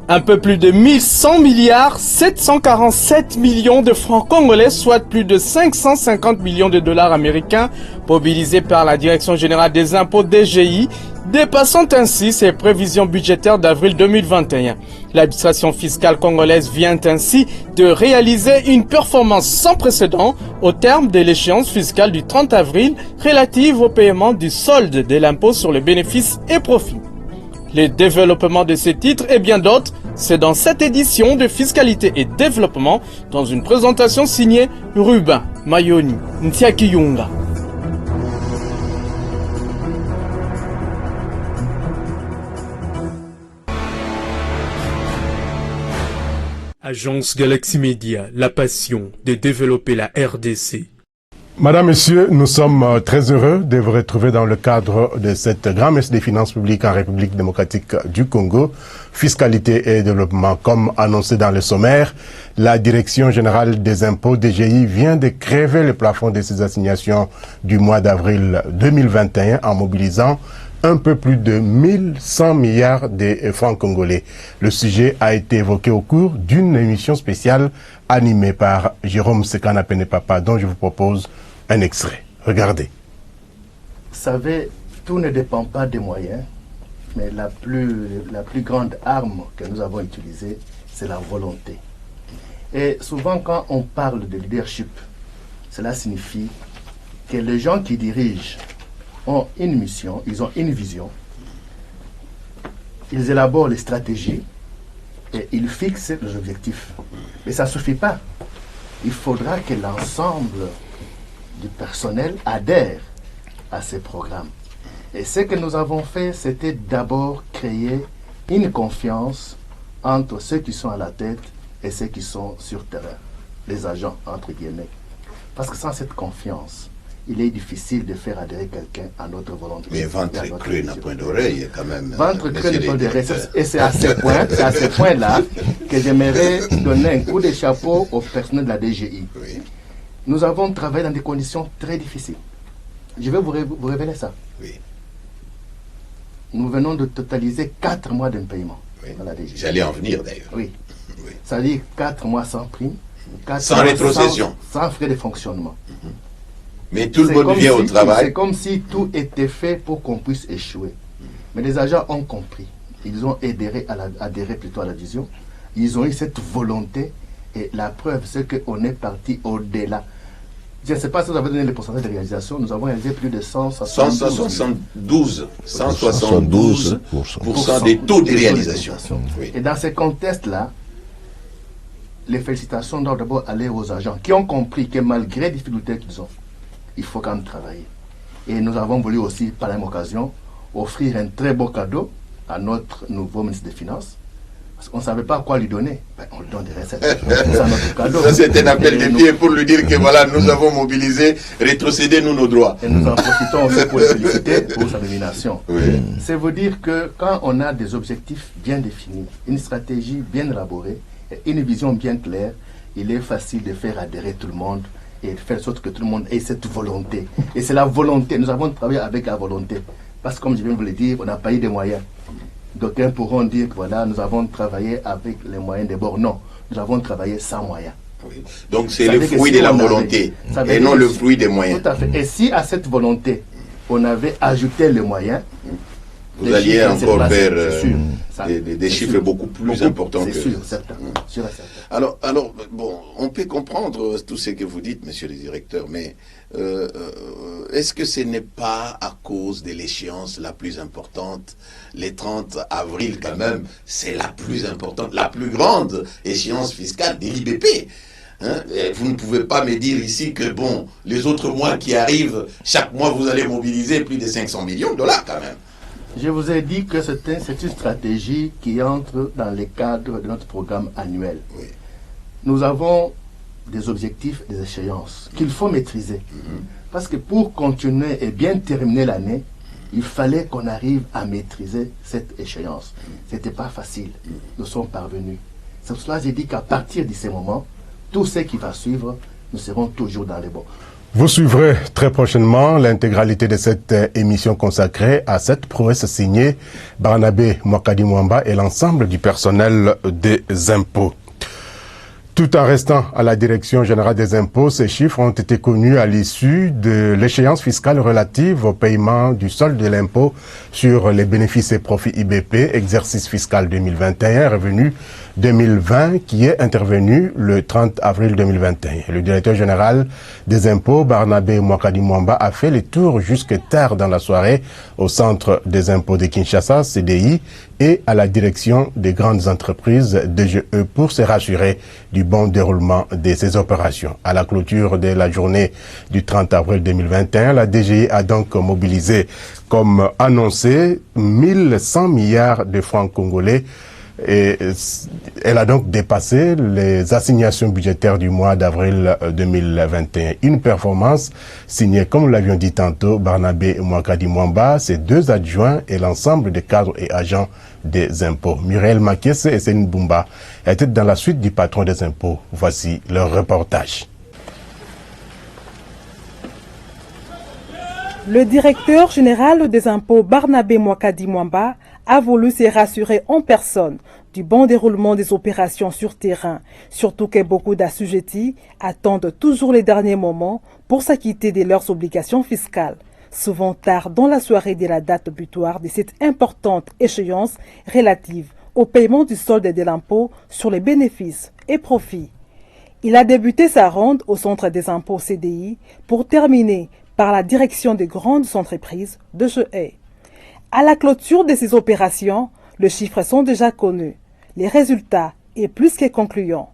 Un peu plus de 1100 milliards 747 millions de francs congolais, soit plus de 550 millions de dollars américains, mobilisés par la Direction générale des impôts DGI, dépassant ainsi ses prévisions budgétaires d'avril 2021. L'administration fiscale congolaise vient ainsi de réaliser une performance sans précédent au terme de l'échéance fiscale du 30 avril relative au paiement du solde de l'impôt sur les bénéfices et profits. Le développement de ces titres et bien d'autres, c'est dans cette édition de Fiscalité et Développement, dans une présentation signée Ruben Mayoni Ntiakiyunga. Agence Galaxy Media, la passion de développer la RDC. Madame, Monsieur, nous sommes très heureux de vous retrouver dans le cadre de cette grand-messe des finances publiques en République démocratique du Congo, fiscalité et développement. Comme annoncé dans le sommaire, la Direction générale des impôts DGI vient de crever le plafond de ses assignations du mois d'avril 2021 en mobilisant un peu plus de 1100 milliards de francs congolais. Le sujet a été évoqué au cours d'une émission spéciale animée par Jérôme Sekana Penepapa, dont je vous propose un extrait. Regardez. Vous savez, tout ne dépend pas des moyens, mais la plus grande arme que nous avons utilisée, c'est la volonté. Et souvent, quand on parle de leadership, cela signifie que les gens qui dirigent ont une mission, ils ont une vision, ils élaborent les stratégies et ils fixent les objectifs. Mais ça ne suffit pas. Il faudra que l'ensemble du personnel adhère à ces programmes. Et ce que nous avons fait, c'était d'abord créer une confiance entre ceux qui sont à la tête et ceux qui sont sur terrain, les agents, entre guillemets. Parce que sans cette confiance, il est difficile de faire adhérer quelqu'un à notre volonté. Mais ventre creux n'a point d'oreille, quand même. Ventre creux n'a point d'oreille. Et c'est à ce point-là que j'aimerais donner un coup de chapeau au personnel de la DGI. Oui. Nous avons travaillé dans des conditions très difficiles. Je vais vous révéler ça. Oui. Nous venons de totaliser 4 mois d'impayement dans la DGI. J'allais en venir d'ailleurs. Oui. Oui. Ça veut dire 4 mois sans prime, 4 sans mois rétrocession. Sans frais de fonctionnement. Mais tout le monde vient au travail. C'est comme si tout était fait pour qu'on puisse échouer. Mais les agents ont compris. Ils ont adhéré plutôt à la vision. Ils ont eu cette volonté. Et la preuve, c'est qu'on est parti au-delà. Je ne sais pas si vous avez donné le pourcentage de réalisation. Nous avons réalisé plus de 172% des taux de réalisation. Oui. Et dans ces contextes-là, les félicitations doivent d'abord aller aux agents qui ont compris que malgré les difficultés qu'ils ont, il faut quand même travailler. Et nous avons voulu aussi, par la même occasion, offrir un très beau cadeau à notre nouveau ministre des Finances. Parce qu'on ne savait pas quoi lui donner. Ben, on lui donne des recettes. C'est notre cadeau. Ça, c'est un appel de pied pour lui dire que voilà, nous avons mobilisé, rétrocédez-nous nos droits. Et nous en profitons aussi pour le féliciter pour sa nomination. Oui. C'est vous dire que quand on a des objectifs bien définis, une stratégie bien élaborée, et une vision bien claire, il est facile de faire adhérer tout le monde et de faire en sorte que tout le monde ait cette volonté. Et c'est la volonté. Nous avons travaillé avec la volonté. Parce que comme je viens de vous le dire, on n'a pas eu de moyens. D'aucuns pourront dire que voilà, nous avons travaillé avec les moyens des bords. Non, nous avons travaillé sans moyens. Oui. Donc c'est le fruit de la volonté et non le fruit des moyens. Tout à fait. Et si à cette volonté, on avait ajouté les moyens, vous alliez encore vers des chiffres sûr. beaucoup plus importants. C'est sûr, certain. Alors, bon, on peut comprendre tout ce que vous dites, monsieur le directeur, mais est-ce que ce n'est pas à cause de l'échéance la plus importante, les 30 avril quand même, c'est la plus importante, la plus grande échéance fiscale de l'IBP? Hein? Vous ne pouvez pas me dire ici que, bon, les autres mois qui arrivent, chaque mois vous allez mobiliser plus de 500 millions de dollars quand même. Je vous ai dit que c'est une stratégie qui entre dans le cadre de notre programme annuel. Oui. Nous avons des objectifs, des échéances qu'il faut maîtriser. Parce que pour continuer et bien terminer l'année, il fallait qu'on arrive à maîtriser cette échéance. Ce n'était pas facile. Nous sommes parvenus. C'est pour cela que j'ai dit qu'à partir de ce moment, tout ce qui va suivre, nous serons toujours dans les bons. Vous suivrez très prochainement l'intégralité de cette émission consacrée à cette prouesse signée Barnabé Mwakadi Mwamba et l'ensemble du personnel des impôts. Tout en restant à la Direction générale des impôts, ces chiffres ont été connus à l'issue de l'échéance fiscale relative au paiement du solde de l'impôt sur les bénéfices et profits IBP, exercice fiscal 2021, revenu 2020, qui est intervenu le 30 avril 2021. Le directeur général des impôts, Barnabé Mwakadi Mwamba, a fait le tour jusque tard dans la soirée au centre des impôts de Kinshasa, CDI, et à la direction des grandes entreprises DGE pour se rassurer du bon déroulement de ces opérations. À la clôture de la journée du 30 avril 2021, la DGI a donc mobilisé, comme annoncé, 1100 milliards de francs congolais. Et elle a donc dépassé les assignations budgétaires du mois d'avril 2021. Une performance signée, comme nous l'avions dit tantôt, Barnabé Mwakadi Mwamba, ses deux adjoints et l'ensemble des cadres et agents des impôts. Muriel Makese et Céline Bumba étaient dans la suite du patron des impôts. Voici leur reportage. Le directeur général des impôts, Barnabé Mwakadi Mwamba, a voulu se rassurer en personne du bon déroulement des opérations sur terrain, surtout que beaucoup d'assujettis attendent toujours les derniers moments pour s'acquitter de leurs obligations fiscales, souvent tard dans la soirée de la date butoir de cette importante échéance relative au paiement du solde de l'impôt sur les bénéfices et profits. Il a débuté sa ronde au centre des impôts CDI pour terminer par la direction des grandes entreprises de DGE. À la clôture de ces opérations, les chiffres sont déjà connus. Les résultats est plus que concluant.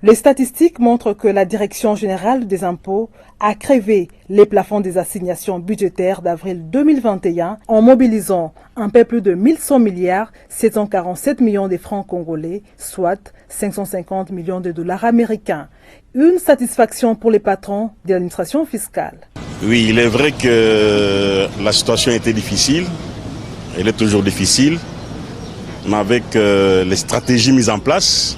Les statistiques montrent que la Direction générale des impôts a crevé les plafonds des assignations budgétaires d'avril 2021 en mobilisant un peu plus de 1100 milliards 747 millions de francs congolais, soit 550 millions de dollars américains. Une satisfaction pour les patrons de l'administration fiscale. Oui, il est vrai que la situation était difficile. Elle est toujours difficile, mais avec les stratégies mises en place,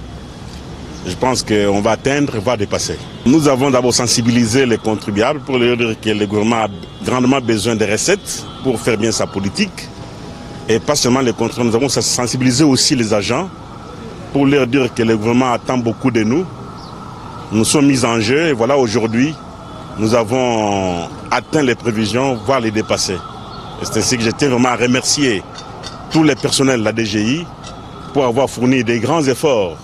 je pense qu'on va atteindre, voire dépasser. Nous avons d'abord sensibilisé les contribuables pour leur dire que le gouvernement a grandement besoin de recettes pour faire bien sa politique. Et pas seulement les contribuables, nous avons sensibilisé aussi les agents pour leur dire que le gouvernement attend beaucoup de nous. Nous sommes mis en jeu et voilà, aujourd'hui, nous avons atteint les prévisions, voire les dépasser. C'est ainsi que je tiens vraiment à remercier tous les personnels de la DGI pour avoir fourni des grands efforts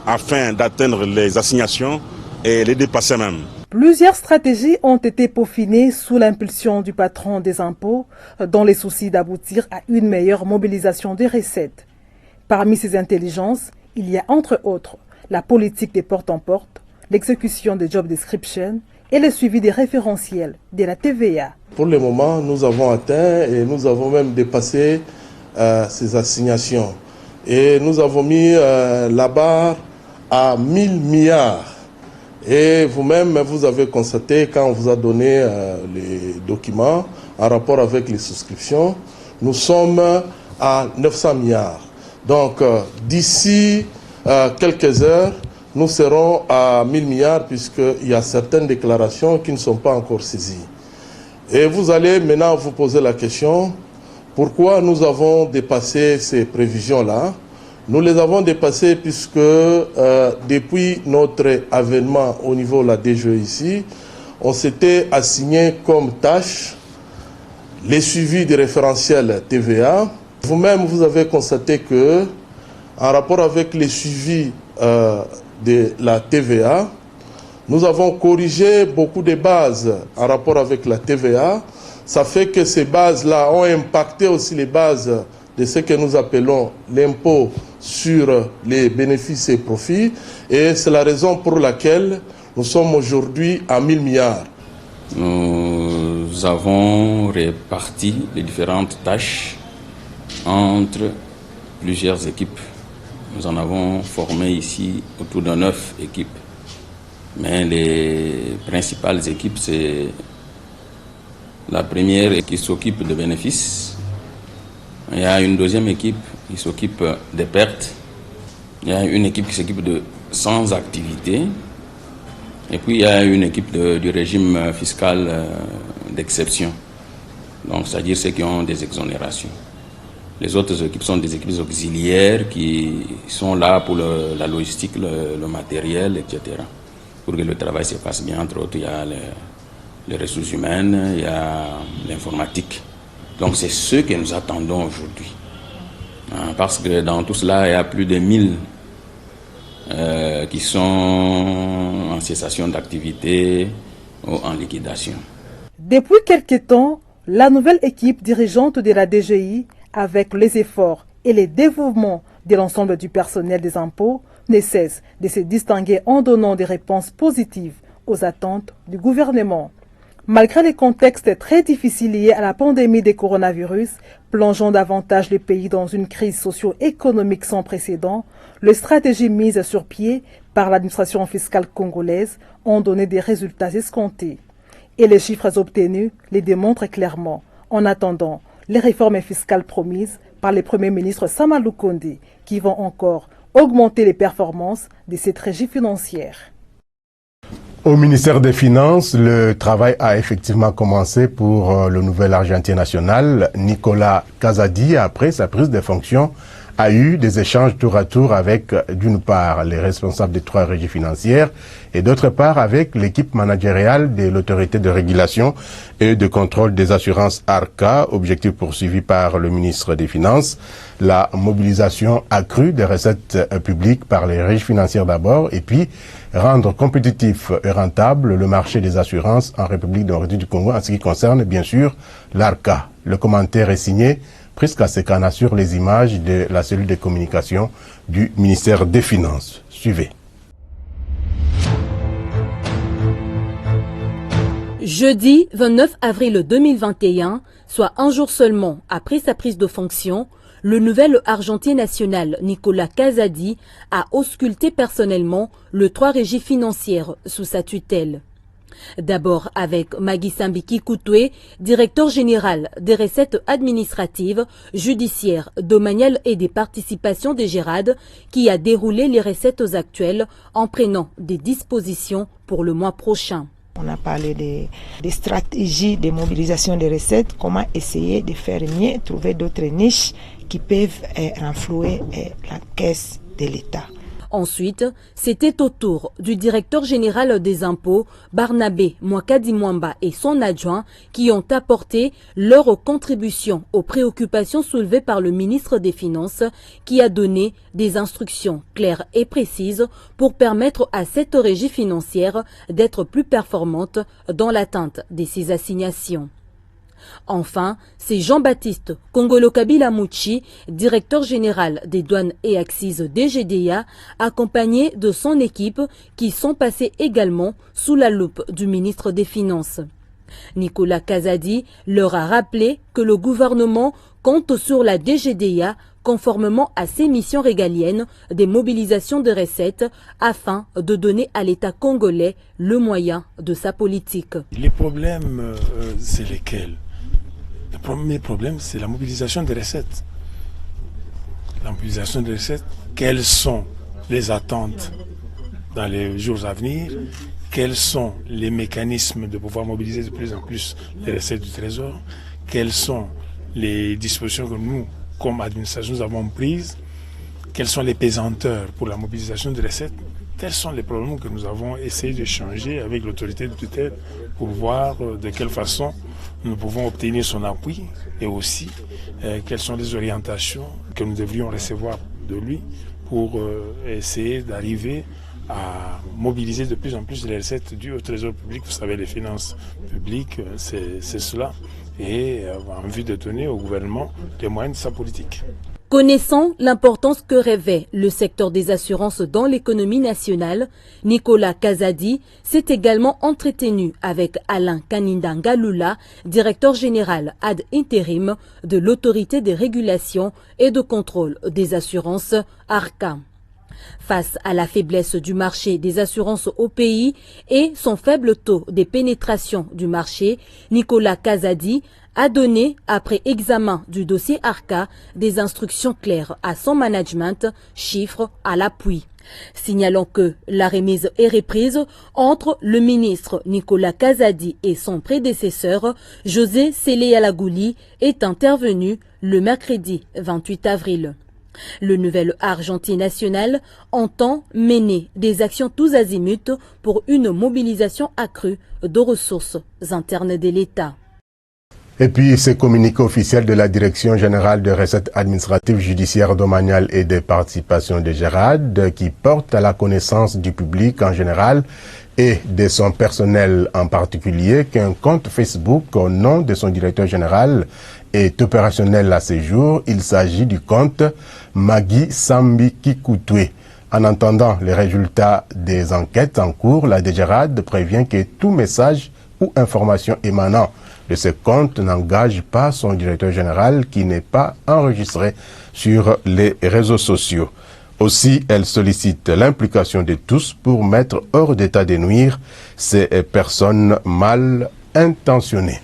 afin d'atteindre les assignations et les dépasser même. Plusieurs stratégies ont été peaufinées sous l'impulsion du patron des impôts dans les soucis d'aboutir à une meilleure mobilisation des recettes. Parmi ces intelligences, il y a entre autres la politique des porte-en-porte, l'exécution des job descriptions et le suivi des référentiels de la TVA. Pour le moment, nous avons atteint et nous avons même dépassé ces assignations. Et nous avons mis la barre à 1000 milliards. Et vous-même, vous avez constaté, quand on vous a donné les documents en rapport avec les souscriptions, nous sommes à 900 milliards. Donc, d'ici quelques heures, nous serons à 1000 milliards puisqu'il y a certaines déclarations qui ne sont pas encore saisies. Et vous allez maintenant vous poser la question, pourquoi nous avons dépassé ces prévisions-là? Nous les avons dépassées puisque depuis notre avènement au niveau de la DGE ici, on s'était assigné comme tâche les suivis des référentiels TVA. Vous-même, vous avez constaté que, en rapport avec les suivis de la TVA, nous avons corrigé beaucoup de bases en rapport avec la TVA. Ça fait que ces bases-là ont impacté aussi les bases de ce que nous appelons l'impôt sur les bénéfices et profits. Et c'est la raison pour laquelle nous sommes aujourd'hui à 1000 milliards. Nous avons réparti les différentes tâches entre plusieurs équipes. Nous en avons formé ici autour de 9 équipes. Mais les principales équipes, c'est la première qui s'occupe des bénéfices. Il y a une deuxième équipe qui s'occupe des pertes. Il y a une équipe qui s'occupe de sans activité. Et puis il y a une équipe du régime fiscal d'exception, donc c'est-à-dire ceux qui ont des exonérations. Les autres équipes sont des équipes auxiliaires qui sont là pour la logistique, le matériel, etc. Pour que le travail se passe bien. Entre autres, il y a les ressources humaines, il y a l'informatique. Donc c'est ce que nous attendons aujourd'hui. Parce que dans tout cela, il y a plus de 1000 qui sont en cessation d'activité ou en liquidation. Depuis quelque temps, la nouvelle équipe dirigeante de la DGI, avec les efforts et les dévouements de l'ensemble du personnel des impôts, ne cesse de se distinguer en donnant des réponses positives aux attentes du gouvernement. Malgré les contextes très difficiles liés à la pandémie du coronavirus, plongeant davantage le pays dans une crise socio-économique sans précédent, les stratégies mises sur pied par l'administration fiscale congolaise ont donné des résultats escomptés. Et les chiffres obtenus les démontrent clairement. En attendant, les réformes fiscales promises par le Premier ministre Sama Lukonde qui vont encore augmenter les performances de cette régie financière. Au ministère des Finances, le travail a effectivement commencé pour le nouvel argentier national. Nicolas Kazadi, après sa prise de fonction, a eu des échanges tour à tour avec, d'une part, les responsables des 3 régies financières et d'autre part avec l'équipe managériale de l'autorité de régulation et de contrôle des assurances ARCA, objectif poursuivi par le ministre des Finances, la mobilisation accrue des recettes publiques par les régies financières d'abord et puis rendre compétitif et rentable le marché des assurances en République démocratique du Congo en ce qui concerne bien sûr l'ARCA. Le commentaire est signé Prisca Sekana sur les images de la cellule de communication du ministère des Finances. Suivez. Jeudi 29 avril 2021, soit un jour seulement après sa prise de fonction, le nouvel argentier national Nicolas Kazadi a ausculté personnellement les 3 régies financières sous sa tutelle. D'abord avec Magui Sambiki Koutoué, directeur général des recettes administratives, judiciaires, domaniales et des participations des GERAD, qui a déroulé les recettes actuelles en prenant des dispositions pour le mois prochain. On a parlé des stratégies de mobilisation des recettes, comment essayer de faire mieux, trouver d'autres niches qui peuvent renflouer la caisse de l'État. Ensuite, c'était au tour du directeur général des impôts, Barnabé Mwakadi Mwamba et son adjoint, qui ont apporté leur contribution aux préoccupations soulevées par le ministre des Finances, qui a donné des instructions claires et précises pour permettre à cette régie financière d'être plus performante dans l'atteinte de ses assignations. Enfin, c'est Jean-Baptiste Kongolo Kabila Mouchi, directeur général des douanes et accises DGDA, accompagné de son équipe qui sont passés également sous la loupe du ministre des Finances. Nicolas Kazadi leur a rappelé que le gouvernement compte sur la DGDA conformément à ses missions régaliennes des mobilisations de recettes afin de donner à l'État congolais le moyen de sa politique. Les problèmes, c'est lesquels? Le premier problème, c'est la mobilisation des recettes. La mobilisation des recettes, quelles sont les attentes dans les jours à venir? Quels sont les mécanismes de pouvoir mobiliser de plus en plus les recettes du Trésor? Quelles sont les dispositions que nous, comme administration, nous avons prises? Quelles sont les pesanteurs pour la mobilisation des recettes? Tels sont les problèmes que nous avons essayé de changer avec l'autorité de tutelle pour voir de quelle façon nous pouvons obtenir son appui et aussi quelles sont les orientations que nous devrions recevoir de lui pour essayer d'arriver à mobiliser de plus en plus les recettes dues au Trésor public. Vous savez, les finances publiques, c'est cela, et en vue de donner au gouvernement les moyens de sa politique. Connaissant l'importance que revêt le secteur des assurances dans l'économie nationale, Nicolas Kazadi s'est également entretenu avec Alain Kanindangalula, directeur général ad intérim de l'autorité de régulation et de contrôle des assurances ARCA. Face à la faiblesse du marché des assurances au pays et son faible taux de pénétration du marché, Nicolas Kazadi a donné, après examen du dossier ARCA, des instructions claires à son management, chiffres à l'appui. Signalons que la remise et reprise entre le ministre Nicolas Kazadi et son prédécesseur José Sélé-Alagouli est intervenue le mercredi 28 avril. Le nouvel Argentine national entend mener des actions tous azimuts pour une mobilisation accrue de ressources internes de l'État. Et puis, ce communiqué officiel de la Direction générale des recettes administratives, judiciaires, domaniales et des participations de Gérard, qui porte à la connaissance du public en général et de son personnel en particulier qu'un compte Facebook au nom de son directeur général est opérationnel à ce jour. Il s'agit du compte Magui Sambi Kikoutoué. En entendant les résultats des enquêtes en cours, la DGRAD prévient que tout message ou information émanant de ce compte n'engage pas son directeur général qui n'est pas enregistré sur les réseaux sociaux. Aussi, elle sollicite l'implication de tous pour mettre hors d'état de nuire ces personnes mal intentionnées.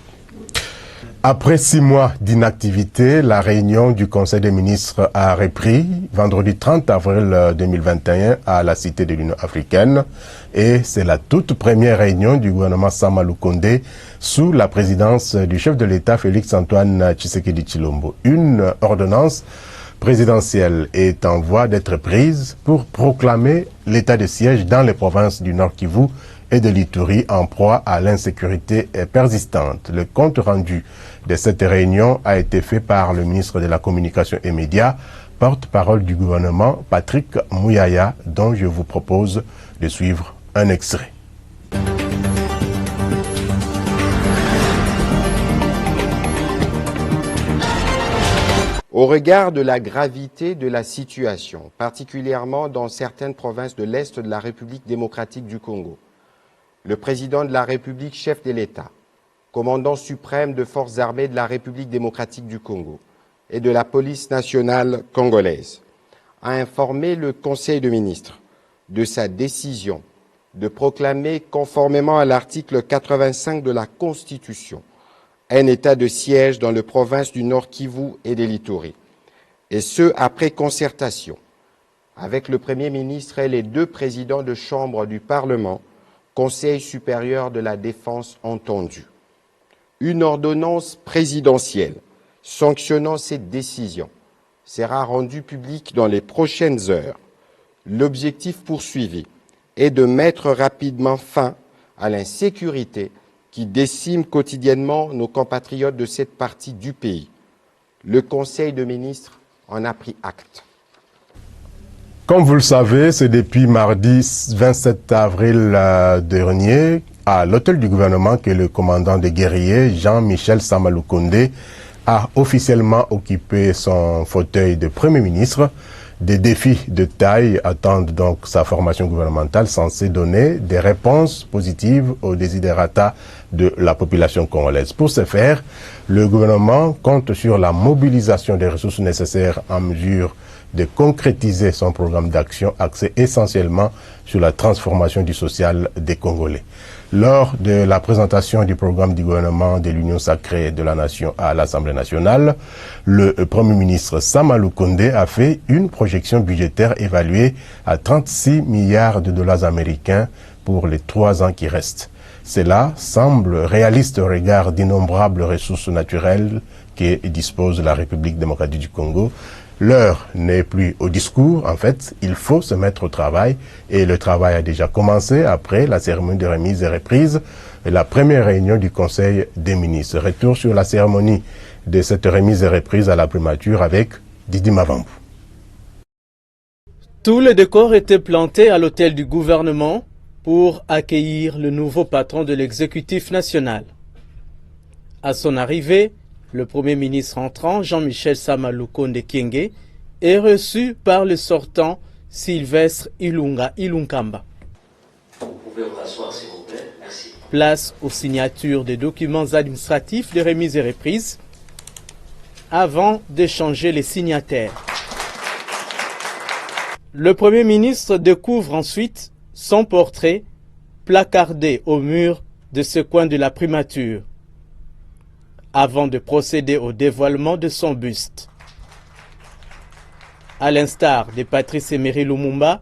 Après 6 mois d'inactivité, la réunion du Conseil des ministres a repris vendredi 30 avril 2021 à la Cité de l'Union africaine et c'est la toute première réunion du gouvernement Sama Lukonde sous la présidence du chef de l'État Félix-Antoine Tshisekedi Tshilombo. Une ordonnance présidentielle est en voie d'être prise pour proclamer l'état de siège dans les provinces du Nord Kivu et de l'Ituri en proie à l'insécurité persistante. Le compte rendu de cette réunion a été fait par le ministre de la Communication et Médias, porte-parole du gouvernement, Patrick Mouyaya, dont je vous propose de suivre un extrait. Au regard de la gravité de la situation, particulièrement dans certaines provinces de l'Est de la République démocratique du Congo, le président de la République, chef de l'État, commandant suprême de forces armées de la République démocratique du Congo et de la police nationale congolaise, a informé le Conseil de ministres de sa décision de proclamer, conformément à l'article 85 de la Constitution, un état de siège dans les provinces du Nord Kivu et de l'Ituri, et ce, après concertation avec le Premier ministre et les 2 présidents de chambre du Parlement, Conseil supérieur de la défense entendu. Une ordonnance présidentielle sanctionnant cette décision sera rendue publique dans les prochaines heures. L'objectif poursuivi est de mettre rapidement fin à l'insécurité qui décime quotidiennement nos compatriotes de cette partie du pays. Le Conseil de ministres en a pris acte. Comme vous le savez, c'est depuis mardi 27 avril dernier, à l'hôtel du gouvernement, que le commandant des guerriers, Jean-Michel Sama Lukonde, a officiellement occupé son fauteuil de Premier ministre. Des défis de taille attendent donc sa formation gouvernementale censée donner des réponses positives aux desiderata de la population congolaise. Pour ce faire, le gouvernement compte sur la mobilisation des ressources nécessaires en mesure de concrétiser son programme d'action axé essentiellement sur la transformation du social des Congolais. Lors de la présentation du programme du gouvernement de l'Union sacrée de la nation à l'Assemblée nationale, le Premier ministre Sama Lukonde a fait une projection budgétaire évaluée à 36 milliards de dollars américains pour les 3 ans qui restent. Cela semble réaliste au regard d'innombrables ressources naturelles que dispose la République démocratique du Congo. L'heure n'est plus au discours, en fait, il faut se mettre au travail et le travail a déjà commencé après la cérémonie de remise et reprise et la première réunion du Conseil des ministres. Retour sur la cérémonie de cette remise et reprise à la primature avec Didi Mavambu. Tous les décors étaient plantés à l'hôtel du gouvernement pour accueillir le nouveau patron de l'exécutif national. À son arrivée, le Premier ministre entrant, Jean-Michel Sama Lukonde Kyenge, est reçu par le sortant Sylvestre Ilunkamba. Vous pouvez vous rasseoir, s'il vous plaît. Merci. Place aux signatures des documents administratifs de remise et reprise avant d'échanger les signataires. Le Premier ministre découvre ensuite son portrait placardé au mur de ce coin de la primature, avant de procéder au dévoilement de son buste. À l'instar de Patrice Emery Lumumba,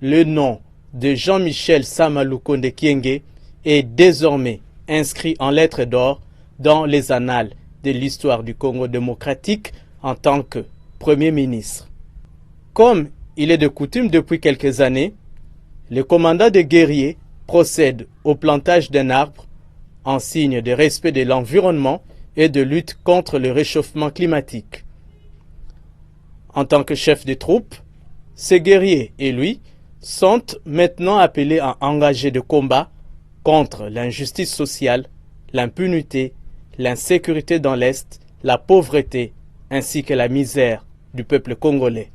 le nom de Jean-Michel Samalukonde Kyenge est désormais inscrit en lettres d'or dans les annales de l'histoire du Congo démocratique en tant que Premier ministre. Comme il est de coutume depuis quelques années, le commandant des guerriers procède au plantage d'un arbre en signe de respect de l'environnement et de lutte contre le réchauffement climatique. En tant que chef de troupe, ces guerriers et lui sont maintenant appelés à engager de combats contre l'injustice sociale, l'impunité, l'insécurité dans l'Est, la pauvreté ainsi que la misère du peuple congolais.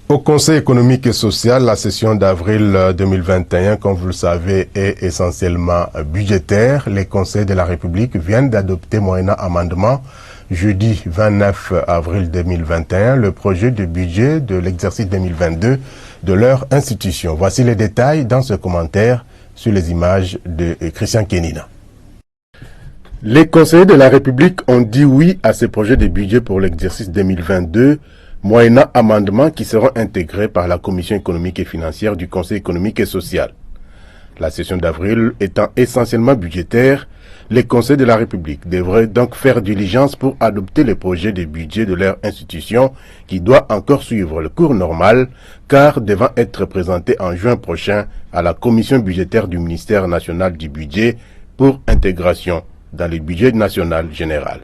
Au Conseil économique et social, la session d'avril 2021, comme vous le savez, est essentiellement budgétaire. Les conseils de la République viennent d'adopter moyennant amendement jeudi 29 avril 2021 le projet de budget de l'exercice 2022 de leur institution. Voici les détails dans ce commentaire sur les images de Christian Kenina. Les conseillers de la République ont dit oui à ce projet de budget pour l'exercice 2022, moyennant amendements qui seront intégrés par la Commission économique et financière du Conseil économique et social. La session d'avril étant essentiellement budgétaire, les conseils de la République devraient donc faire diligence pour adopter le projet de budget de leur institution qui doit encore suivre le cours normal car devant être présenté en juin prochain à la Commission budgétaire du ministère national du budget pour intégration dans le budget national général.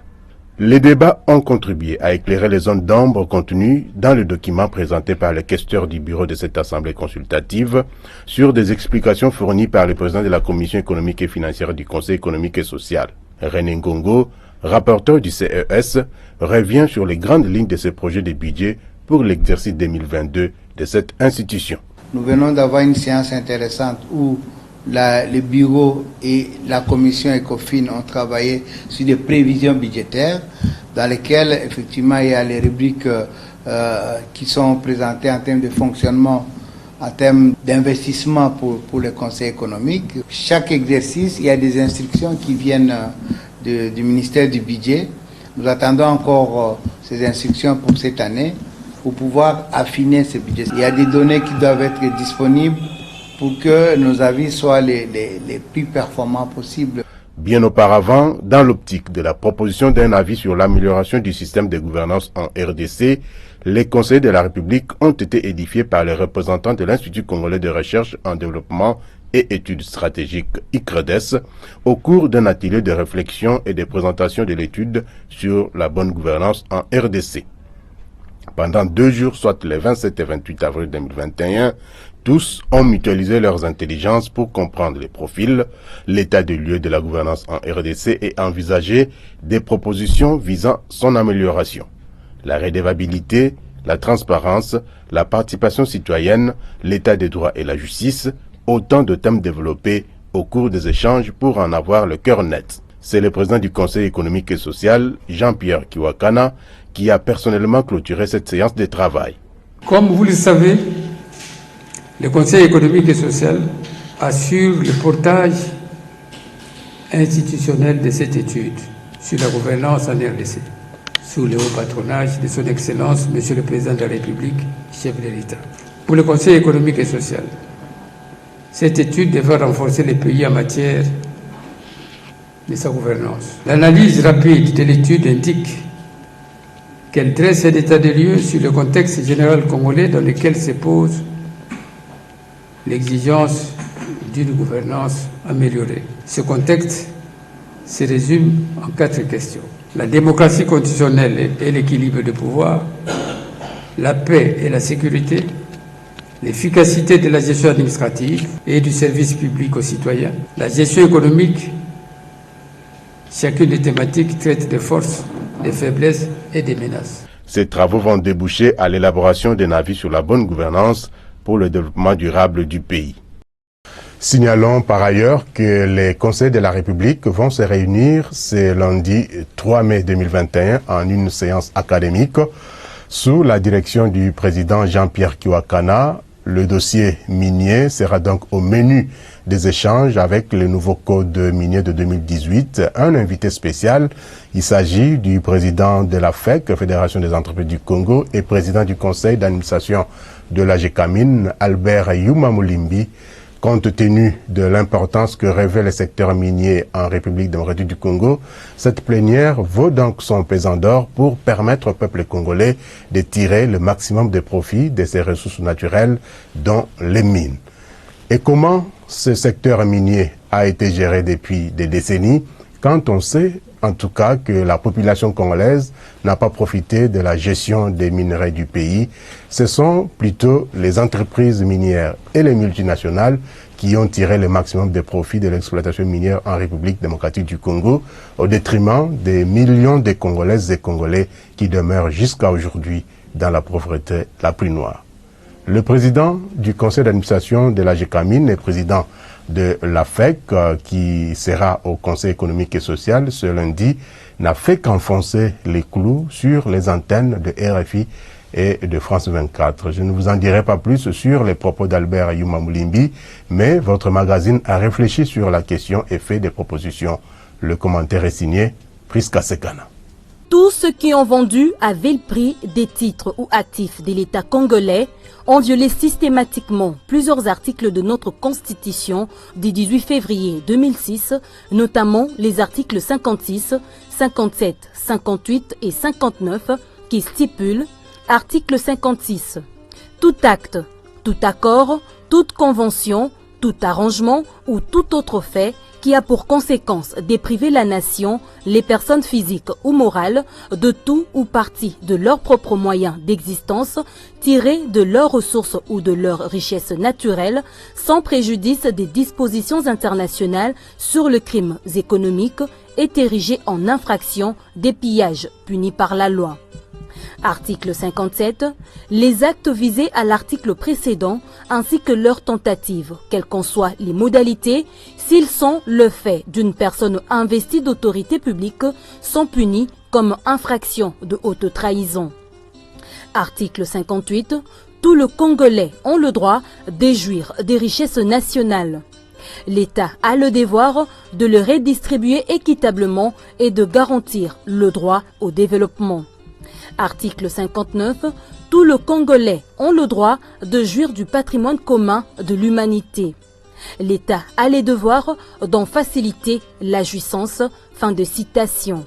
Les débats ont contribué à éclairer les zones d'ombre contenues dans le document présenté par le questeur du bureau de cette assemblée consultative sur des explications fournies par le président de la Commission économique et financière du Conseil économique et social. René Ngongo, rapporteur du CES, revient sur les grandes lignes de ce projet de budget pour l'exercice 2022 de cette institution. Nous venons d'avoir une séance intéressante où le bureau et la commission ECOFIN ont travaillé sur des prévisions budgétaires dans lesquelles effectivement il y a les rubriques qui sont présentées en termes de fonctionnement, en termes d'investissement pour le conseil économique. Chaque exercice, il y a des instructions qui viennent du ministère du budget. Nous attendons encore ces instructions pour cette année pour pouvoir affiner ce budget. Il y a des données qui doivent être disponibles pour que nos avis soient les plus performants possibles. Bien auparavant, dans l'optique de la proposition d'un avis sur l'amélioration du système de gouvernance en RDC, les conseils de la République ont été édifiés par les représentants de l'Institut congolais de recherche en développement et études stratégiques ICREDES au cours d'un atelier de réflexion et de présentation de l'étude sur la bonne gouvernance en RDC. Pendant 2 jours, soit les 27 et 28 avril 2021, tous ont mutualisé leurs intelligences pour comprendre les profils, l'état de lieu de la gouvernance en RDC et envisager des propositions visant son amélioration. La redevabilité, la transparence, la participation citoyenne, l'état des droits et la justice, autant de thèmes développés au cours des échanges pour en avoir le cœur net. C'est le président du Conseil économique et social, Jean-Pierre Kiwakana, qui a personnellement clôturé cette séance de travail. Comme vous le savez, le Conseil économique et social assure le portage institutionnel de cette étude sur la gouvernance en RDC, sous le haut patronage de son Excellence, Monsieur le Président de la République, chef de l'État. Pour le Conseil économique et social, cette étude devra renforcer les pays en matière de sa gouvernance. L'analyse rapide de l'étude indique qu'elle dresse un état des lieux sur le contexte général congolais dans lequel se pose l'exigence d'une gouvernance améliorée. Ce contexte se résume en 4 questions. La démocratie constitutionnelle et l'équilibre de pouvoir, la paix et la sécurité, l'efficacité de la gestion administrative et du service public aux citoyens, la gestion économique. Chacune des thématiques traite des forces, des faiblesses et des menaces. Ces travaux vont déboucher à l'élaboration d'un avis sur la bonne gouvernance pour le développement durable du pays. Signalons par ailleurs que les conseils de la République vont se réunir ce lundi 3 mai 2021 en une séance académique sous la direction du président Jean-Pierre Kiwakana. Le dossier minier sera donc au menu des échanges avec le nouveau code minier de 2018. Un invité spécial, il s'agit du président de la FEC, Fédération des entreprises du Congo, et président du conseil d'administration de la GECAMIN, Albert Yuma Moulimbi, compte tenu de l'importance que revêt le secteur minier en République démocratique du Congo, cette plénière vaut donc son pesant d'or pour permettre au peuple congolais de tirer le maximum de profit de ses ressources naturelles, dont les mines. Et comment ce secteur minier a été géré depuis des décennies, quand on sait en tout cas que la population congolaise n'a pas profité de la gestion des minerais du pays. Ce sont plutôt les entreprises minières et les multinationales qui ont tiré le maximum de profit de l'exploitation minière en République démocratique du Congo, au détriment des millions de Congolaises et Congolais qui demeurent jusqu'à aujourd'hui dans la pauvreté la plus noire. Le président du conseil d'administration de la GECAMIN et président de la FEC, qui sera au Conseil économique et social ce lundi, n'a fait qu'enfoncer les clous sur les antennes de RFI et de France 24. Je ne vous en dirai pas plus sur les propos d'Albert Yuma Moulimbi, mais votre magazine a réfléchi sur la question et fait des propositions. Le commentaire est signé Priska Sekana. Tous ceux qui ont vendu à vil prix des titres ou actifs de l'État congolais ont violé systématiquement plusieurs articles de notre Constitution du 18 février 2006, notamment les articles 56, 57, 58 et 59 qui stipulent, article 56, tout acte, tout accord, toute convention, tout arrangement ou tout autre fait qui a pour conséquence de priver la nation, les personnes physiques ou morales, de tout ou partie de leurs propres moyens d'existence, tirés de leurs ressources ou de leurs richesses naturelles, sans préjudice des dispositions internationales sur le crime économique, est érigé en infraction des pillages punis par la loi. Article 57. Les actes visés à l'article précédent ainsi que leurs tentatives, quelles qu'en soient les modalités, s'ils sont le fait d'une personne investie d'autorité publique, sont punis comme infraction de haute trahison. Article 58. Tous les Congolais ont le droit de jouir des richesses nationales. L'État a le devoir de les redistribuer équitablement et de garantir le droit au développement. Article 59. Tous les Congolais ont le droit de jouir du patrimoine commun de l'humanité. L'État a le devoir d'en faciliter la jouissance. Fin de citation.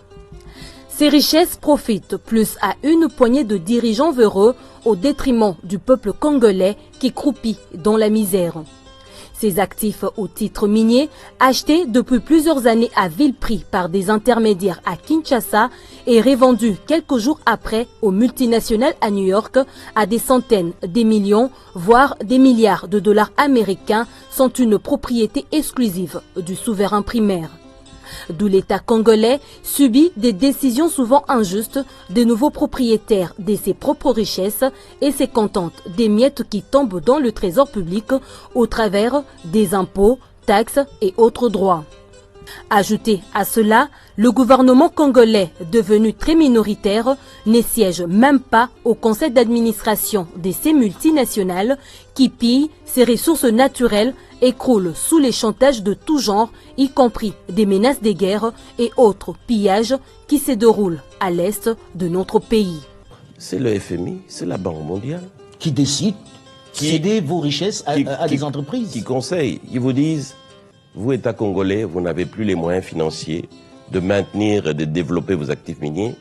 Ces richesses profitent plus à une poignée de dirigeants véreux au détriment du peuple congolais qui croupit dans la misère. Ces actifs au titre minier, achetés depuis plusieurs années à vil prix par des intermédiaires à Kinshasa et revendus quelques jours après aux multinationales à New York à des centaines, des millions, voire des milliards de dollars américains, sont une propriété exclusive du souverain primaire. D'où l'État congolais subit des décisions souvent injustes des nouveaux propriétaires de ses propres richesses et se contente des miettes qui tombent dans le trésor public au travers des impôts, taxes et autres droits. Ajouté à cela, le gouvernement congolais, devenu très minoritaire, ne siège même pas au conseil d'administration de ces multinationales qui pillent ses ressources naturelles et croulent sous les chantages de tout genre, y compris des menaces de guerre et autres pillages qui se déroulent à l'est de notre pays. C'est le FMI, c'est la Banque mondiale qui décide de céder vos richesses à des entreprises. Qui conseillent, ils vous disent, vous, État congolais, vous n'avez plus les moyens financiers de maintenir et de développer vos actifs miniers.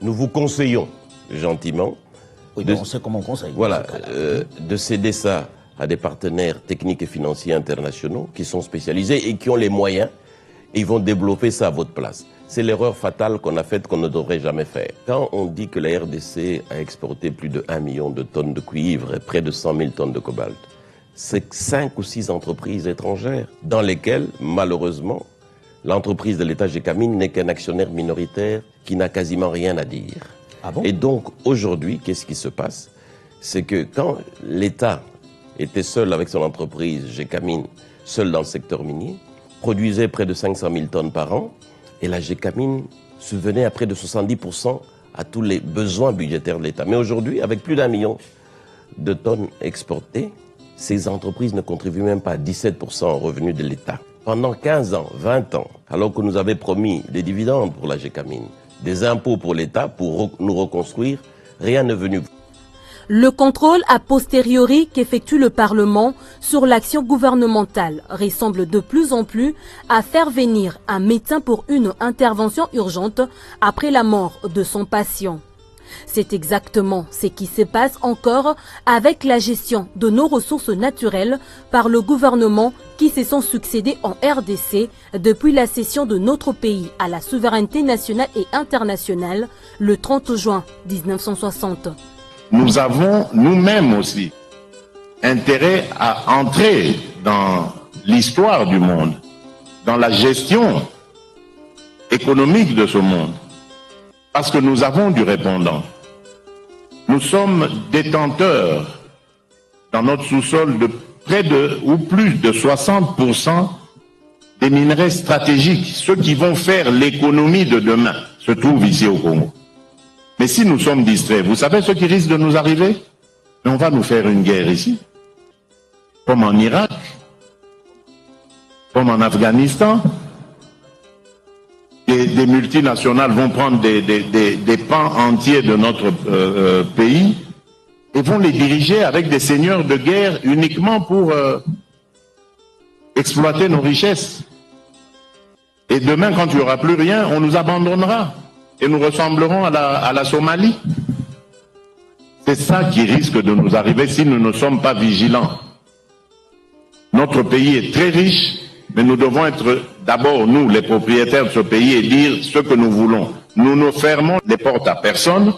Nous vous conseillons gentiment. Oui, on sait comment on conseille. Voilà, de céder ça à des partenaires techniques et financiers internationaux qui sont spécialisés et qui ont les moyens et ils vont développer ça à votre place. C'est l'erreur fatale qu'on a faite qu'on ne devrait jamais faire. Quand on dit que la RDC a exporté plus de 1 million de tonnes de cuivre et près de 100 000 tonnes de cobalt, c'est 5 ou 6 entreprises étrangères dans lesquelles, malheureusement, l'entreprise de l'État GECAMIN n'est qu'un actionnaire minoritaire qui n'a quasiment rien à dire. Ah bon? Et donc, aujourd'hui, qu'est-ce qui se passe? C'est que quand l'État était seul avec son entreprise GECAMIN, seul dans le secteur minier, produisait près de 500 000 tonnes par an, et la GECAMIN subvenait à près de 70% à tous les besoins budgétaires de l'État. Mais aujourd'hui, avec plus d'1 million de tonnes exportées, ces entreprises ne contribuent même pas à 17% aux revenus de l'État. Pendant 15 ans, 20 ans, alors que nous avions promis des dividendes pour la GECAMIN, des impôts pour l'État pour nous reconstruire, rien n'est venu. Le contrôle a posteriori qu'effectue le Parlement sur l'action gouvernementale ressemble de plus en plus à faire venir un médecin pour une intervention urgente après la mort de son patient. C'est exactement ce qui se passe encore avec la gestion de nos ressources naturelles par le gouvernement qui se sont succédés en RDC depuis la cession de notre pays à la souveraineté nationale et internationale le 30 juin 1960. Nous avons nous-mêmes aussi intérêt à entrer dans l'histoire du monde, dans la gestion économique de ce monde. Parce que nous avons du répondant. Nous sommes détenteurs dans notre sous-sol de près de ou plus de 60% des minerais stratégiques. Ceux qui vont faire l'économie de demain se trouvent ici au Congo. Mais si nous sommes distraits, vous savez ce qui risque de nous arriver? On va nous faire une guerre ici, comme en Irak, comme en Afghanistan. Des multinationales vont prendre des pans entiers de notre pays et vont les diriger avec des seigneurs de guerre uniquement pour exploiter nos richesses. Et demain, quand il n'y aura plus rien, on nous abandonnera et nous ressemblerons à la Somalie. C'est ça qui risque de nous arriver si nous ne sommes pas vigilants. Notre pays est très riche, mais nous devons être d'abord, nous, les propriétaires de ce pays, et dire ce que nous voulons. Nous ne fermons les portes à personne,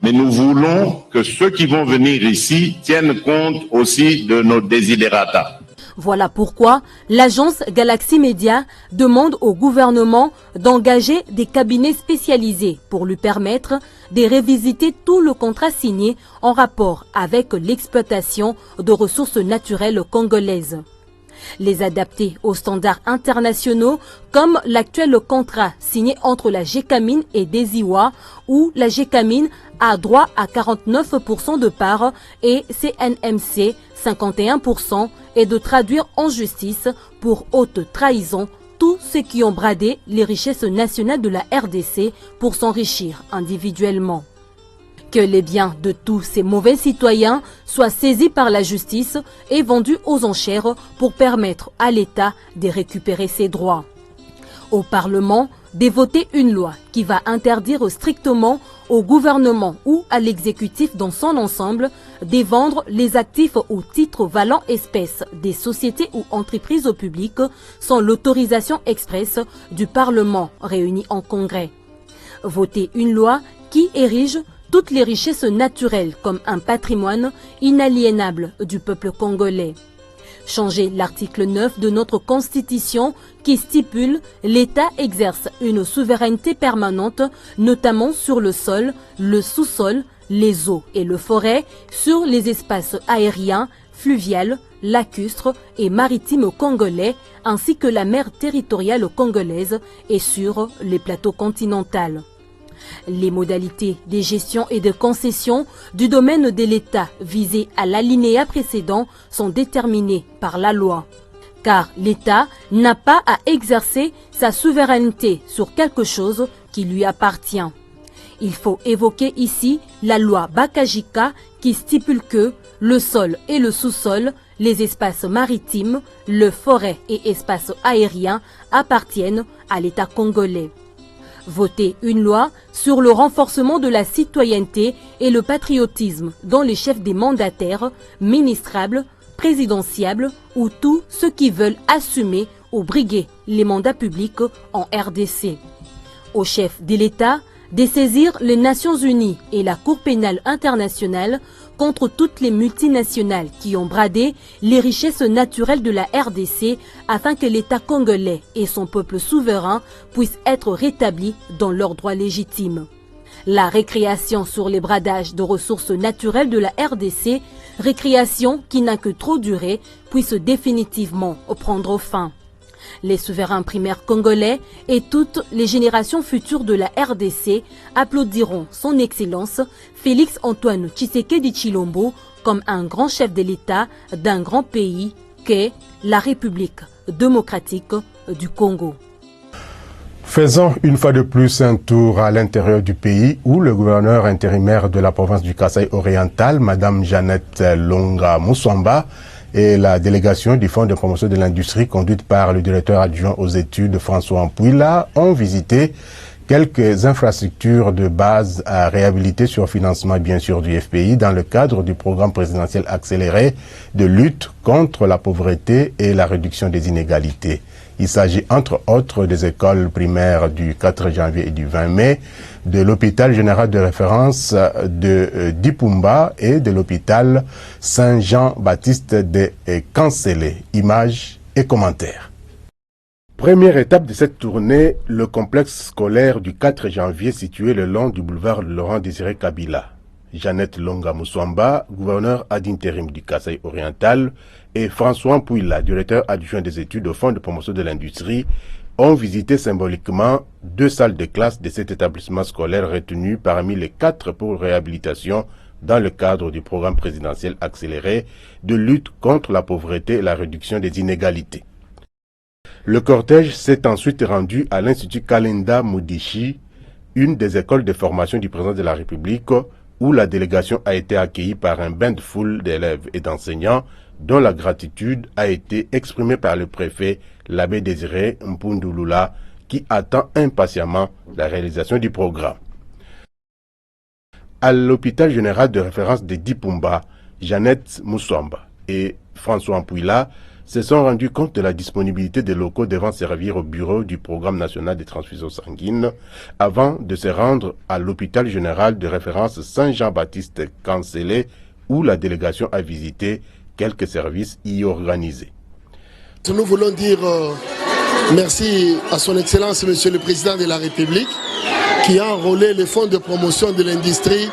mais nous voulons que ceux qui vont venir ici tiennent compte aussi de nos desiderata. Voilà pourquoi l'agence Galaxy Media demande au gouvernement d'engager des cabinets spécialisés pour lui permettre de revisiter tout le contrat signé en rapport avec l'exploitation de ressources naturelles congolaises. Les adapter aux standards internationaux comme l'actuel contrat signé entre la Gécamine et Desiwa où la Gécamine a droit à 49% de part et CNMC 51% et de traduire en justice pour haute trahison tous ceux qui ont bradé les richesses nationales de la RDC pour s'enrichir individuellement. Que les biens de tous ces mauvais citoyens soient saisis par la justice et vendus aux enchères pour permettre à l'État de récupérer ses droits. Au Parlement, de voter une loi qui va interdire strictement au gouvernement ou à l'exécutif dans son ensemble de vendre les actifs ou titres valant espèces des sociétés ou entreprises au public sans l'autorisation expresse du Parlement réuni en Congrès. Voter une loi qui érige toutes les richesses naturelles comme un patrimoine inaliénable du peuple congolais. Changer l'article 9 de notre Constitution qui stipule l'État exerce une souveraineté permanente, notamment sur le sol, le sous-sol, les eaux et le forêt, sur les espaces aériens, fluviales, lacustres et maritimes congolais, ainsi que la mer territoriale congolaise et sur les plateaux continentaux. Les modalités de gestion et de concession du domaine de l'État visées à l'alinéa précédent sont déterminées par la loi. Car l'État n'a pas à exercer sa souveraineté sur quelque chose qui lui appartient. Il faut évoquer ici la loi Bakajika qui stipule que le sol et le sous-sol, les espaces maritimes, le forêt et espaces aériens appartiennent à l'État congolais. Voter une loi sur le renforcement de la citoyenneté et le patriotisme dans les chefs des mandataires, ministrables, présidentiables ou tous ceux qui veulent assumer ou briguer les mandats publics en RDC. Au chef de l'État de saisir les Nations Unies et la Cour pénale internationale contre toutes les multinationales qui ont bradé les richesses naturelles de la RDC afin que l'État congolais et son peuple souverain puissent être rétablis dans leurs droits légitimes. La récréation sur les bradages de ressources naturelles de la RDC, récréation qui n'a que trop duré, puisse définitivement prendre fin. Les souverains primaires congolais et toutes les générations futures de la RDC applaudiront son Excellence Félix Antoine Tshisekedi Tshilombo comme un grand chef de l'État d'un grand pays qu'est la République démocratique du Congo. Faisons une fois de plus un tour à l'intérieur du pays où le gouverneur intérimaire de la province du Kasaï oriental, Madame Jeannette Longa Moussamba, et la délégation du Fonds de promotion de l'industrie conduite par le directeur adjoint aux études François Ampouila ont visité quelques infrastructures de base à réhabiliter sur financement bien sûr du FPI dans le cadre du programme présidentiel accéléré de lutte contre la pauvreté et la réduction des inégalités. Il s'agit entre autres des écoles primaires du 4 janvier et du 20 mai, de l'hôpital général de référence de Dipumba et de l'hôpital Saint-Jean-Baptiste de Cancelé. Images et commentaires. Première étape de cette tournée, le complexe scolaire du 4 janvier situé le long du boulevard Laurent-Désiré Kabila. Jeannette Longa Moussamba, gouverneur ad intérim du Kasaï oriental, et François Ampouila, directeur adjoint des études au Fonds de promotion de l'industrie, ont visité symboliquement 2 salles de classe de cet établissement scolaire retenu parmi les 4 pour réhabilitation dans le cadre du programme présidentiel accéléré de lutte contre la pauvreté et la réduction des inégalités. Le cortège s'est ensuite rendu à l'Institut Kalenda Moudichi, une des écoles de formation du président de la République, où la délégation a été accueillie par un bain de foule d'élèves et d'enseignants dont la gratitude a été exprimée par le préfet, l'abbé Désiré Mpundulula, qui attend impatiemment la réalisation du programme. À l'hôpital général de référence de Dipumba, Jeannette Moussamba et François Ampouila se sont rendus compte de la disponibilité des locaux devant servir au bureau du programme national de transfusion sanguine avant de se rendre à l'hôpital général de référence Saint-Jean-Baptiste Cancelé où la délégation a visité quelques services y organisés. Nous voulons dire merci à son Excellence Monsieur le Président de la République qui a enrôlé les fonds de promotion de l'industrie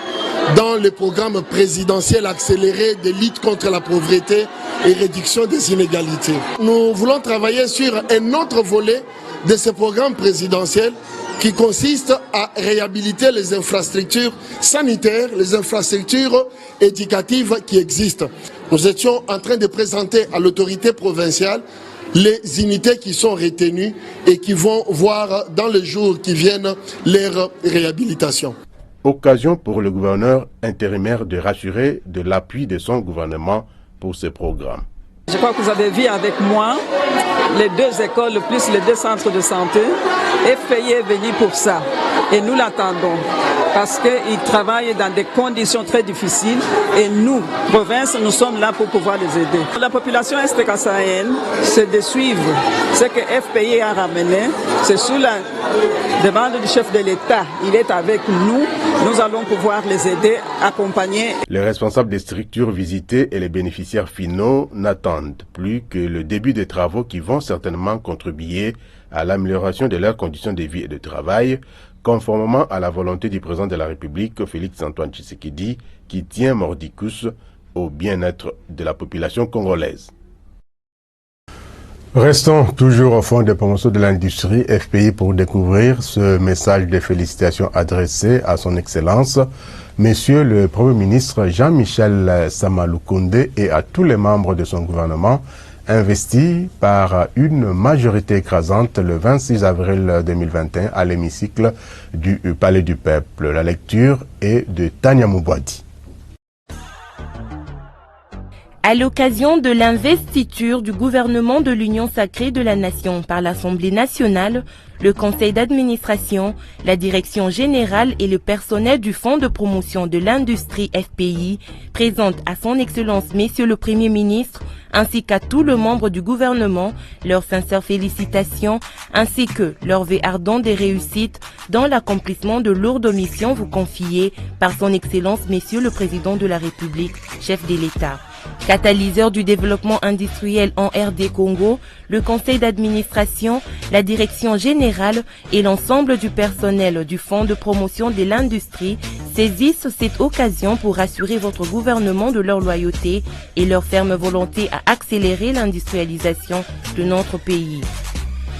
dans le programme présidentiel accéléré de lutte contre la pauvreté et réduction des inégalités. Nous voulons travailler sur un autre volet de ce programme présidentiel qui consiste à réhabiliter les infrastructures sanitaires, les infrastructures éducatives qui existent. Nous étions en train de présenter à l'autorité provinciale les unités qui sont retenues et qui vont voir dans les jours qui viennent leur réhabilitation. Occasion pour le gouverneur intérimaire de rassurer de l'appui de son gouvernement pour ce programme. Je crois que vous avez vu avec moi les 2 écoles plus les 2 centres de santé. FPI est venu pour ça et nous l'attendons parce qu'ils travaillent dans des conditions très difficiles et nous, province, nous sommes là pour pouvoir les aider. La population est-kassaïenne, c'est de suivre ce que FPI a ramené, c'est sous la demande du chef de l'État. Il est avec nous, nous allons pouvoir les aider, accompagner. Les responsables des structures visitées et les bénéficiaires finaux n'attendent plus que le début des travaux qui vont certainement contribuer à l'amélioration de leurs conditions de vie et de travail, conformément à la volonté du président de la République, Félix-Antoine Tshisekedi, qui tient mordicus au bien-être de la population congolaise. Restons toujours au Fonds de promotion de l'industrie FPI pour découvrir ce message de félicitations adressé à son Excellence, Monsieur le Premier ministre Jean-Michel Samaloukonde et à tous les membres de son gouvernement, investi par une majorité écrasante le 26 avril 2021 à l'hémicycle du Palais du Peuple. La lecture est de Tania Moubouadi. À l'occasion de l'investiture du gouvernement de l'Union sacrée de la Nation par l'Assemblée nationale, le conseil d'administration, la direction générale et le personnel du Fonds de promotion de l'industrie FPI présentent à son Excellence Monsieur le Premier ministre ainsi qu'à tous les membres du gouvernement leurs sincères félicitations ainsi que leur vœu ardent des réussites dans l'accomplissement de lourdes missions vous confiées par son Excellence Monsieur le Président de la République, chef de l'État. Catalyseur du développement industriel en RD Congo, le conseil d'administration, la direction générale et l'ensemble du personnel du Fonds de promotion de l'industrie saisissent cette occasion pour assurer votre gouvernement de leur loyauté et leur ferme volonté à accélérer l'industrialisation de notre pays.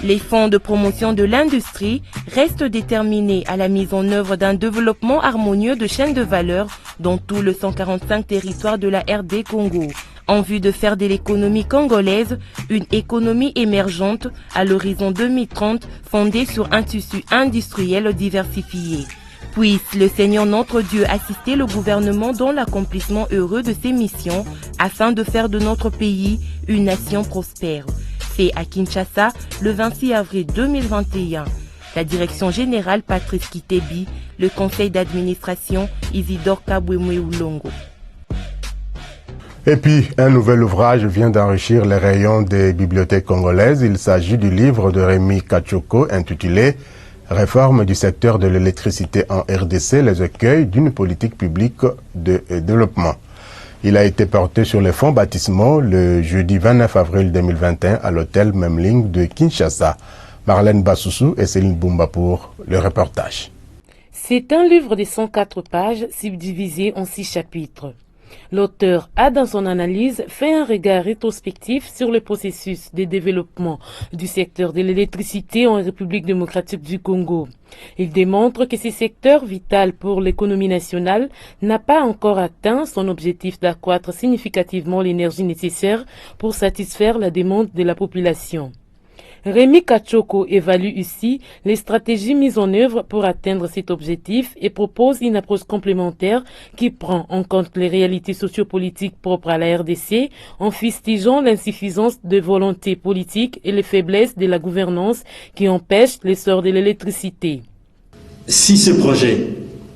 Les fonds de promotion de l'industrie restent déterminés à la mise en œuvre d'un développement harmonieux de chaînes de valeur dans tout le 145 territoires de la RD Congo. en vue de faire de l'économie congolaise une économie émergente à l'horizon 2030 fondée sur un tissu industriel diversifié. Puisse le Seigneur notre Dieu assister le gouvernement dans l'accomplissement heureux de ses missions afin de faire de notre pays une nation prospère. Fait à Kinshasa le 26 avril 2021. La direction générale Patrice Kitebi, le conseil d'administration Isidore Kabwemwe-Oulongo. Et puis, un nouvel ouvrage vient d'enrichir les rayons des bibliothèques congolaises. Il s'agit du livre de Rémi Kachoko intitulé « Réforme du secteur de l'électricité en RDC, les écueils d'une politique publique de développement ». Il a été porté sur les fonds baptismaux le jeudi 29 avril 2021 à l'hôtel Memling de Kinshasa. Marlène Bassoussou et Céline Boumba pour le reportage. C'est un livre de 104 pages subdivisé en 6 chapitres. L'auteur a dans son analyse fait un regard rétrospectif sur le processus de développement du secteur de l'électricité en République démocratique du Congo. Il démontre que ce secteur vital pour l'économie nationale n'a pas encore atteint son objectif d'accroître significativement l'énergie nécessaire pour satisfaire la demande de la population. Rémi Kachoko évalue ici les stratégies mises en œuvre pour atteindre cet objectif et propose une approche complémentaire qui prend en compte les réalités sociopolitiques propres à la RDC en fustigeant l'insuffisance de volonté politique et les faiblesses de la gouvernance qui empêchent l'essor de l'électricité. Si ce projet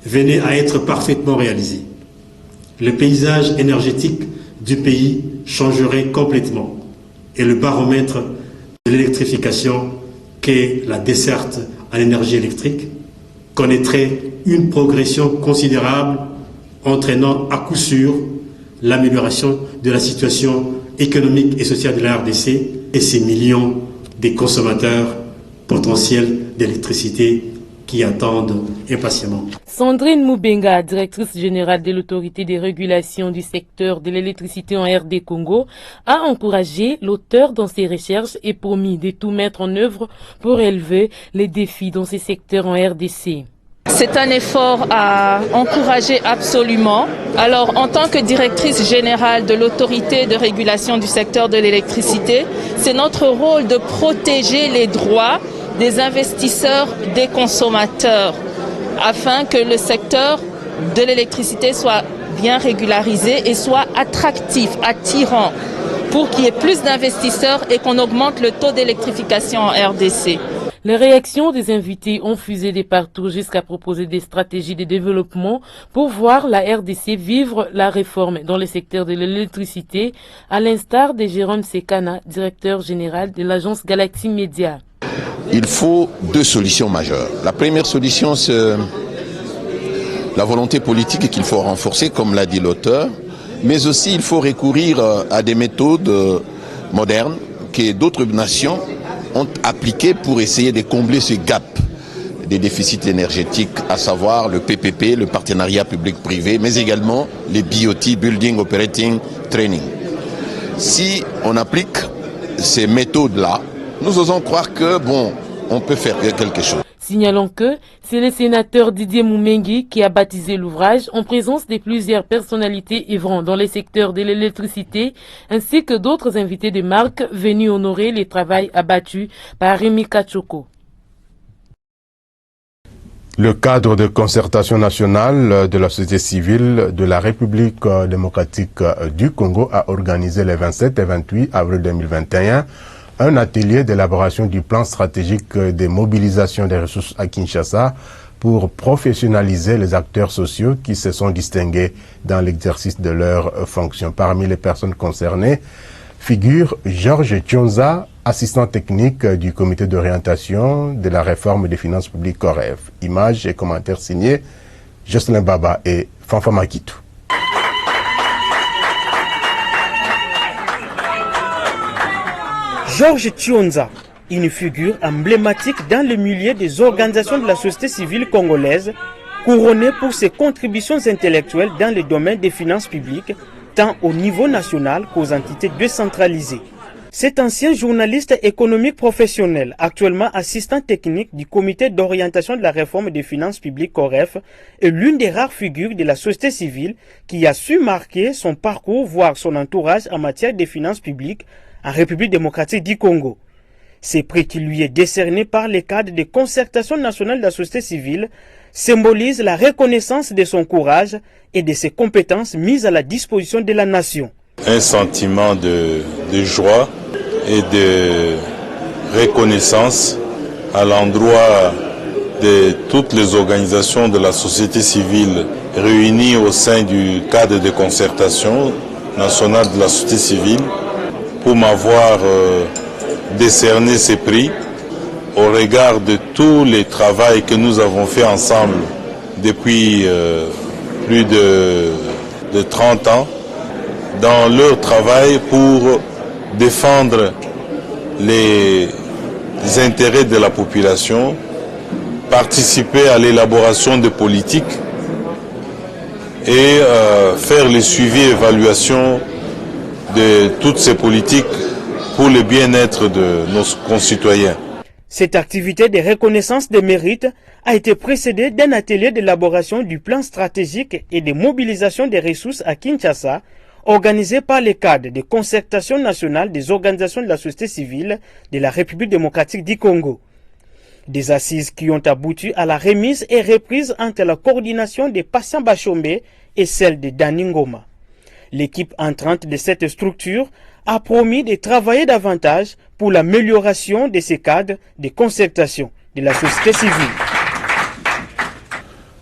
venait à être parfaitement réalisé, le paysage énergétique du pays changerait complètement et le baromètre de l'électrification qu'est la desserte en énergie électrique connaîtrait une progression considérable entraînant à coup sûr l'amélioration de la situation économique et sociale de la RDC et ses millions de consommateurs potentiels d'électricité qui attendent impatiemment. Sandrine Moubenga, directrice générale de l'autorité de régulation du secteur de l'électricité en RD Congo, a encouragé l'auteur dans ses recherches et promis de tout mettre en œuvre pour élever les défis dans ces secteurs en RDC. C'est un effort à encourager absolument. Alors, en tant que directrice générale de l'autorité de régulation du secteur de l'électricité, c'est notre rôle de protéger les droits des investisseurs, des consommateurs, afin que le secteur de l'électricité soit bien régularisé et soit attractif, attirant, pour qu'il y ait plus d'investisseurs et qu'on augmente le taux d'électrification en RDC. Les réactions des invités ont fusé de partout jusqu'à proposer des stratégies de développement pour voir la RDC vivre la réforme dans le secteur de l'électricité, à l'instar de Jérôme Sekana, directeur général de l'agence Galaxy Media. Il faut deux solutions majeures. La première solution, c'est la volonté politique qu'il faut renforcer, comme l'a dit l'auteur, mais aussi il faut recourir à des méthodes modernes que d'autres nations ont appliquées pour essayer de combler ce gap des déficits énergétiques, à savoir le PPP, le partenariat public-privé, mais également les BOT, Building Operating Training. Si on applique ces méthodes-là, nous osons croire que, on peut faire quelque chose. Signalons que c'est le sénateur Didier Moumengi qui a baptisé l'ouvrage en présence de plusieurs personnalités œuvrant dans les secteurs de l'électricité, ainsi que d'autres invités de marque venus honorer les travaux abattus par Rémi Kachoko. Le cadre de concertation nationale de la société civile de la République démocratique du Congo a organisé les 27 et 28 avril 2021 un atelier d'élaboration du plan stratégique de mobilisation des ressources à Kinshasa pour professionnaliser les acteurs sociaux qui se sont distingués dans l'exercice de leurs fonctions. Parmi les personnes concernées figure Georges Tchonza, assistant technique du comité d'orientation de la réforme des finances publiques COREF. Images et commentaires signés Jocelyn Baba et Fanfa Makitou. Georges Tchonza, une figure emblématique dans le milieu des organisations de la société civile congolaise, couronné pour ses contributions intellectuelles dans le domaine des finances publiques, tant au niveau national qu'aux entités décentralisées. Cet ancien journaliste économique professionnel, actuellement assistant technique du comité d'orientation de la réforme des finances publiques COREF, est l'une des rares figures de la société civile qui a su marquer son parcours, voire son entourage en matière des finances publiques en République démocratique du Congo. Ce prix qui lui est décerné par les cadres de concertation nationale de la société civile symbolise la reconnaissance de son courage et de ses compétences mises à la disposition de la nation. Un sentiment de joie et de reconnaissance à l'endroit de toutes les organisations de la société civile réunies au sein du cadre de concertation nationale de la société civile pour m'avoir décerné ces prix au regard de tous les travaux que nous avons fait ensemble depuis plus de 30 ans dans leur travail pour défendre les intérêts de la population, participer à l'élaboration de politiques et faire le suivi et évaluation de toutes ces politiques pour le bien-être de nos concitoyens. Cette activité de reconnaissance des mérites a été précédée d'un atelier d'élaboration du plan stratégique et de mobilisation des ressources à Kinshasa, organisé par les cadres de concertation nationale des organisations de la société civile de la République démocratique du Congo. Des assises qui ont abouti à la remise et reprise entre la coordination des patients Bachombe et celle de Dani Ngoma. L'équipe entrante de cette structure a promis de travailler davantage pour l'amélioration de ces cadres de concertation de la société civile.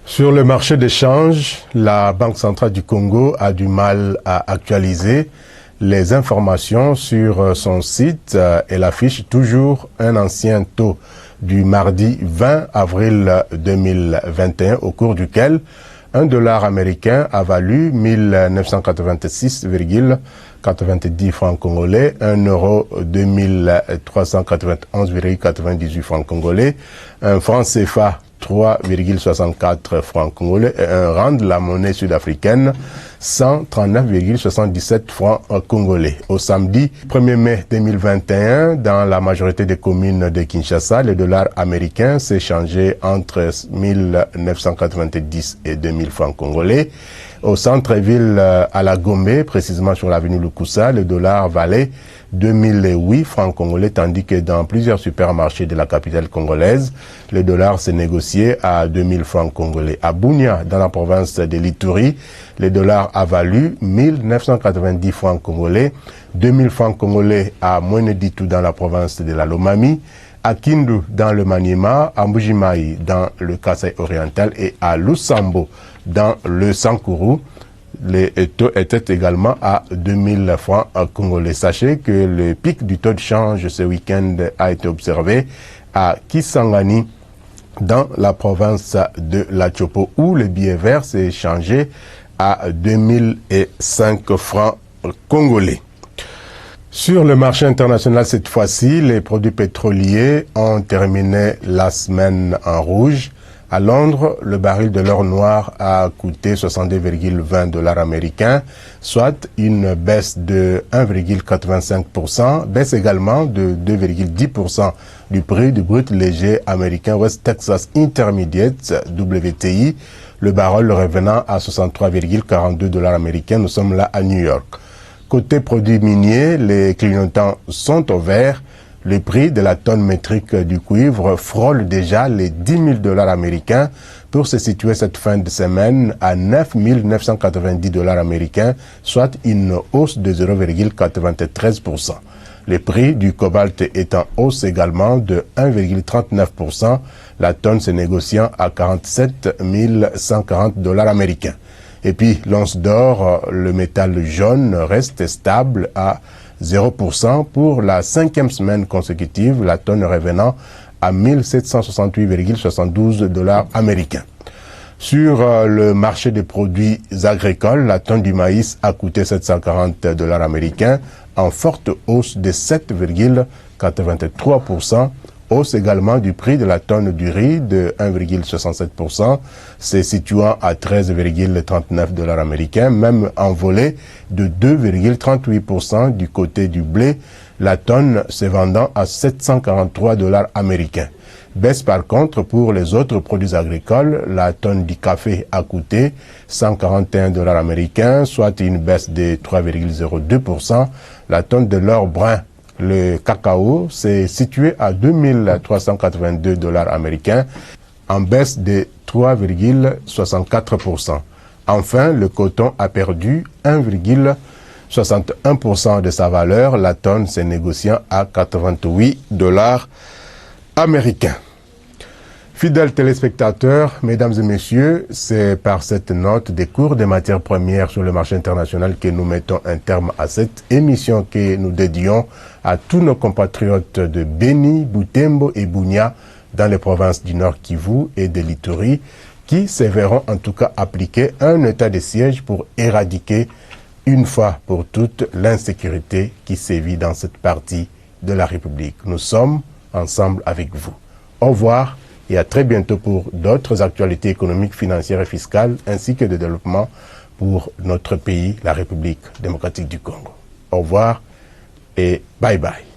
Sur le marché d'échange, la Banque centrale du Congo a du mal à actualiser les informations sur son site. Elle affiche toujours un ancien taux du mardi 20 avril 2021 au cours duquel $1 américain a valu 1986,90 francs congolais, €, 2391,98 francs congolais, un franc CFA 3,64 francs congolais et un rand, la monnaie sud-africaine, 139,77 francs congolais. Au samedi 1er mai 2021, dans la majorité des communes de Kinshasa, le dollar américain s'est changé entre 1990 et 2000 francs congolais. Au centre-ville à la Gombe, précisément sur l'avenue Lukusa, le dollar valait 2008 francs congolais, tandis que dans plusieurs supermarchés de la capitale congolaise, le dollar s'est négocié à 2000 francs congolais. À Bunia, dans la province de l'Ituri, le dollar a valu 1990 francs congolais, 2000 francs congolais à Mweneditu dans la province de la Lomami, à Kindu dans le Maniema, à Mbujimayi dans le Kasaï oriental et à Lusambo dans le Sankuru. Les taux étaient également à 2000 francs congolais. Sachez que le pic du taux de change ce week-end a été observé à Kisangani dans la province de la Chopo où le billet vert s'est changé à 2005 francs congolais. Sur le marché international cette fois-ci, les produits pétroliers ont terminé la semaine en rouge. À Londres, le baril de l'or noir a coûté 62,20 $ américains, soit une baisse de 1,85%, baisse également de 2,10% du prix du brut léger américain West Texas Intermediate, WTI, le baril revenant à 63,42 $ américains. Nous sommes là à New York. Côté produits miniers, les clignotants sont au vert. Le prix de la tonne métrique du cuivre frôle déjà les 10 000 $ américains pour se situer cette fin de semaine à 9 990 $ américains, soit une hausse de 0,93%. Le prix du cobalt est en hausse également de 1,39%, la tonne se négociant à 47 140 $ américains. Et puis l'once d'or, le métal jaune, reste stable à 0% pour la 5e semaine consécutive, la tonne revenant à 1768,72 $ américains. Sur le marché des produits agricoles, la tonne du maïs a coûté 740 $ américains, en forte hausse de 7,83%. hausse également du prix de la tonne du riz de 1,67%, se situant à 13,39 $ américains, même envolé de 2,38% du côté du blé, la tonne se vendant à 743 $ américains. Baisse par contre pour les autres produits agricoles, la tonne du café a coûté 141 $ américains, soit une baisse de 3,02%. La tonne de l'or brun, le cacao, s'est situé à 2382 $ américains, en baisse de 3,64%. Enfin, le coton a perdu 1,61% de sa valeur, la tonne s'est négociant à 88 $ américains. Fidèles téléspectateurs, mesdames et messieurs, c'est par cette note des cours des matières premières sur le marché international que nous mettons un terme à cette émission que nous dédions à tous nos compatriotes de Beni, Butembo et Bunia dans les provinces du Nord Kivu et de l'Ituri qui se verront en tout cas appliquer un état de siège pour éradiquer une fois pour toutes l'insécurité qui sévit dans cette partie de la République. Nous sommes ensemble avec vous. Au revoir et à très bientôt pour d'autres actualités économiques, financières et fiscales ainsi que de développement pour notre pays, la République démocratique du Congo. Au revoir et bye bye.